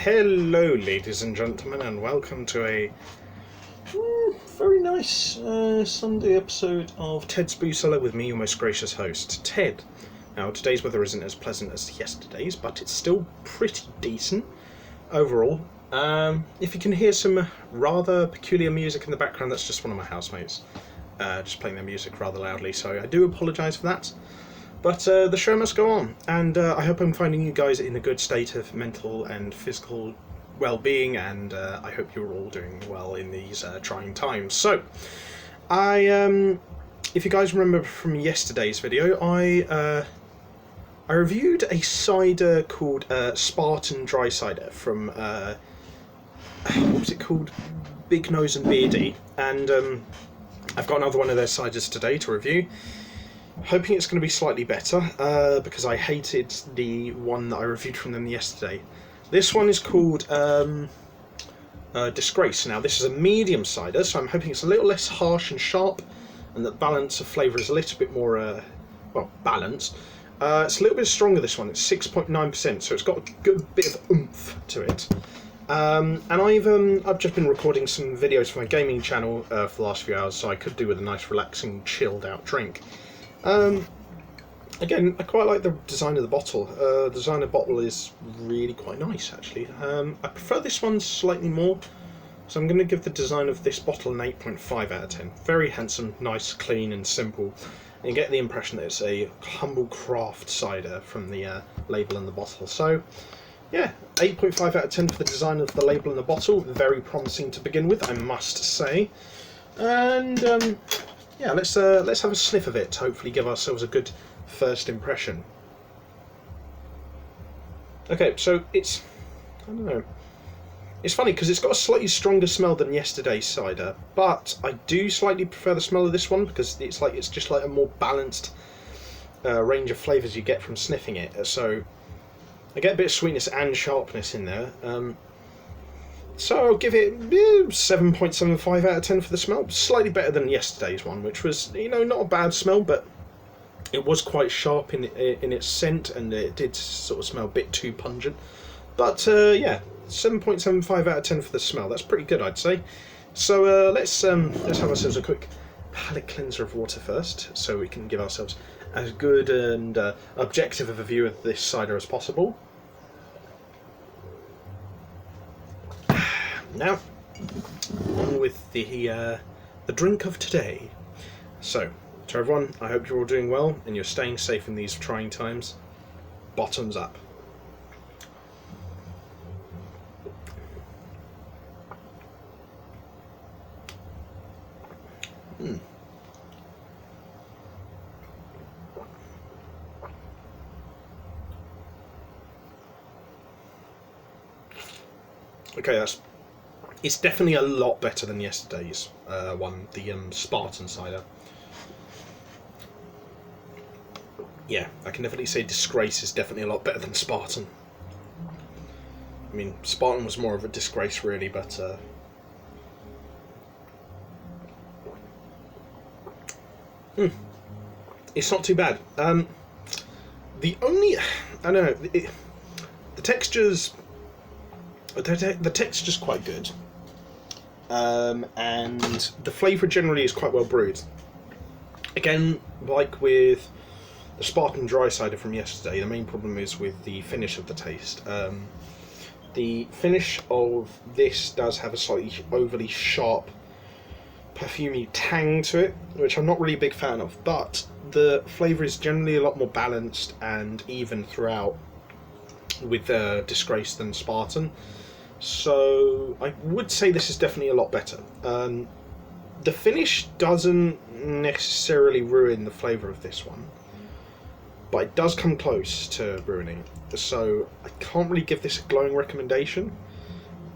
Hello ladies and gentlemen, and welcome to a very nice Sunday episode of Ted's Cellar with me, your most gracious host, Ted. Now today's weather isn't as pleasant as yesterday's, but it's still pretty decent overall. If you can hear some rather peculiar music in the background, that's just one of my housemates just playing their music rather loudly, so I do apologise for that. But the show must go on, and I hope I'm finding you guys in a good state of mental and physical well-being, and I hope you're all doing well in these trying times. So, if you guys remember from yesterday's video, I reviewed a cider called Spartan Dry Cider from, what was it called? Bignose Beardy, and I've got another one of their ciders today to review. Hoping it's going to be slightly better, because I hated the one that I reviewed from them yesterday. This one is called Disgrace. Now this is a medium cider, so I'm hoping it's a little less harsh and sharp, and the balance of flavour is a little bit more, well, balanced. It's a little bit stronger, this one. It's 6.9%, so it's got a good bit of oomph to it. And I've just been recording some videos for my gaming channel for the last few hours, so I could do with a nice, relaxing, chilled-out drink. Again, I quite like the design of the bottle. The design of the bottle is really quite nice, actually. I prefer this one slightly more, so I'm going to give the design of this bottle an 8.5 out of 10. Very handsome, nice, clean and simple. And you get the impression that it's a humble craft cider from the label and the bottle. So, yeah, 8.5 out of 10 for the design of the label and the bottle. Very promising to begin with, I must say. And, yeah, let's have a sniff of it to hopefully give ourselves a good first impression. Okay, so it's, I don't know, it's funny because it's got a slightly stronger smell than yesterday's cider, but I do slightly prefer the smell of this one because it's just like a more balanced range of flavours you get from sniffing it. So I get a bit of sweetness and sharpness in there. So I'll give it 7.75 out of 10 for the smell. Slightly better than yesterday's one, which was, you know, not a bad smell, but it was quite sharp in its scent, and it did sort of smell a bit too pungent. But yeah, 7.75 out of 10 for the smell. That's pretty good, I'd say. So let's have ourselves a quick palate cleanser of water first, so we can give ourselves as good and objective of a view of this cider as possible. Now, on with the drink of today. So, to everyone, I hope you're all doing well and you're staying safe in these trying times. Bottoms up. Okay, it's definitely a lot better than yesterday's one, the Spartan cider. Yeah, I can definitely say Disgrace is definitely a lot better than Spartan. I mean, Spartan was more of a disgrace, really, but it's not too bad. The only, I don't know, the texture's quite good. And the flavour generally is quite well brewed. Again, like with the Spartan Dry Cider from yesterday, the main problem is with the finish of the taste. The finish of this does have a slightly overly sharp, perfumey tang to it, which I'm not really a big fan of, but the flavour is generally a lot more balanced and even throughout with Disgrace than Spartan. So I would say this is definitely a lot better. The finish doesn't necessarily ruin the flavour of this one, but it does come close to ruining it. So I can't really give this a glowing recommendation,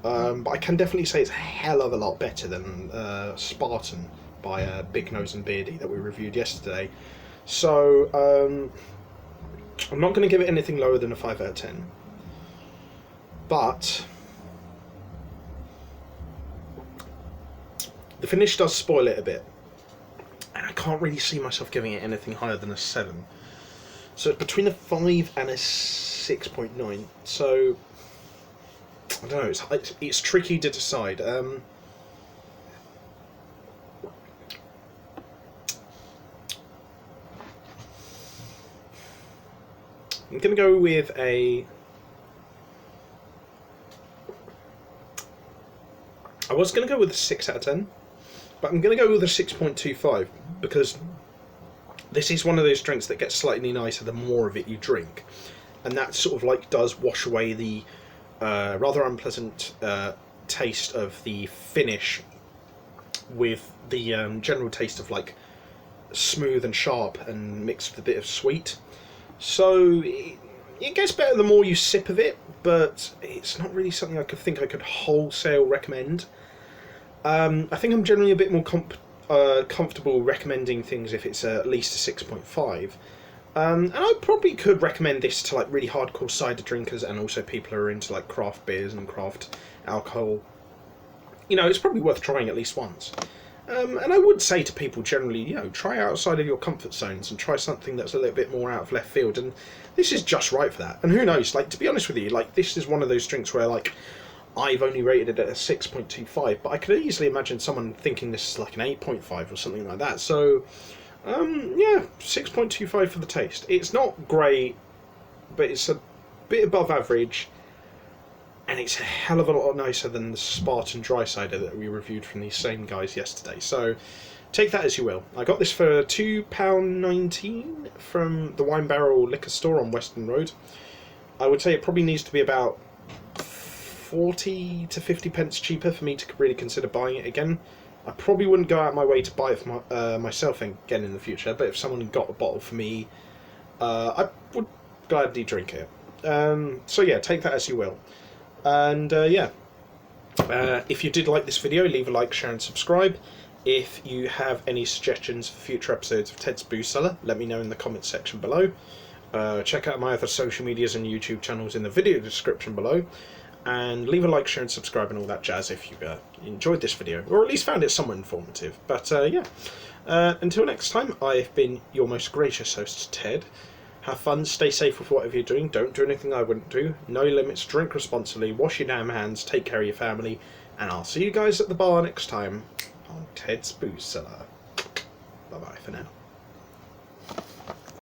but I can definitely say it's a hell of a lot better than Spartan by Bignose Beardy that we reviewed yesterday. So I'm not going to give it anything lower than a 5 out of 10, but the finish does spoil it a bit, and I can't really see myself giving it anything higher than a 7. So it's between a 5 and a 6.9. So I don't know. It's tricky to decide. I'm going to go with a... I was going to go with a 6 out of 10, but I'm going to go with a 6.25 because this is one of those drinks that gets slightly nicer the more of it you drink, and that sort of like does wash away the rather unpleasant taste of the finish with the general taste of like smooth and sharp and mixed with a bit of sweet. So it gets better the more you sip of it, but it's not really something I could wholesale recommend. I think I'm generally a bit more comfortable recommending things if it's at least a 6.5. And I probably could recommend this to like really hardcore cider drinkers and also people who are into like craft beers and craft alcohol. You know, it's probably worth trying at least once. And I would say to people generally, you know, try outside of your comfort zones and try something that's a little bit more out of left field. And this is just right for that. And who knows, like, to be honest with you, like, this is one of those drinks where, like, I've only rated it at a 6.25, but I could easily imagine someone thinking this is like an 8.5 or something like that. So, yeah, 6.25 for the taste. It's not great, but it's a bit above average. And it's a hell of a lot nicer than the Spartan dry cider that we reviewed from these same guys yesterday. So take that as you will. I got this for £2.19 from the Wine Barrel liquor store on Western Road. I would say it probably needs to be about 40 to 50 pence cheaper for me to really consider buying it again. I probably wouldn't go out of my way to buy it for myself again in the future, but if someone got a bottle for me, I would gladly drink it. So yeah, take that as you will. And yeah, if you did like this video, leave a like, share and subscribe. If you have any suggestions for future episodes of Ted's Booze Cellar, let me know in the comments section below. Check out my other social medias and YouTube channels in the video description below. And leave a like, share and subscribe and all that jazz if you enjoyed this video, or at least found it somewhat informative. But yeah, until next time, I've been your most gracious host, Ted. Have fun, stay safe with whatever you're doing, don't do anything I wouldn't do, no limits, drink responsibly, wash your damn hands, take care of your family, and I'll see you guys at the bar next time on Ted's Booze Cellar. Bye bye for now.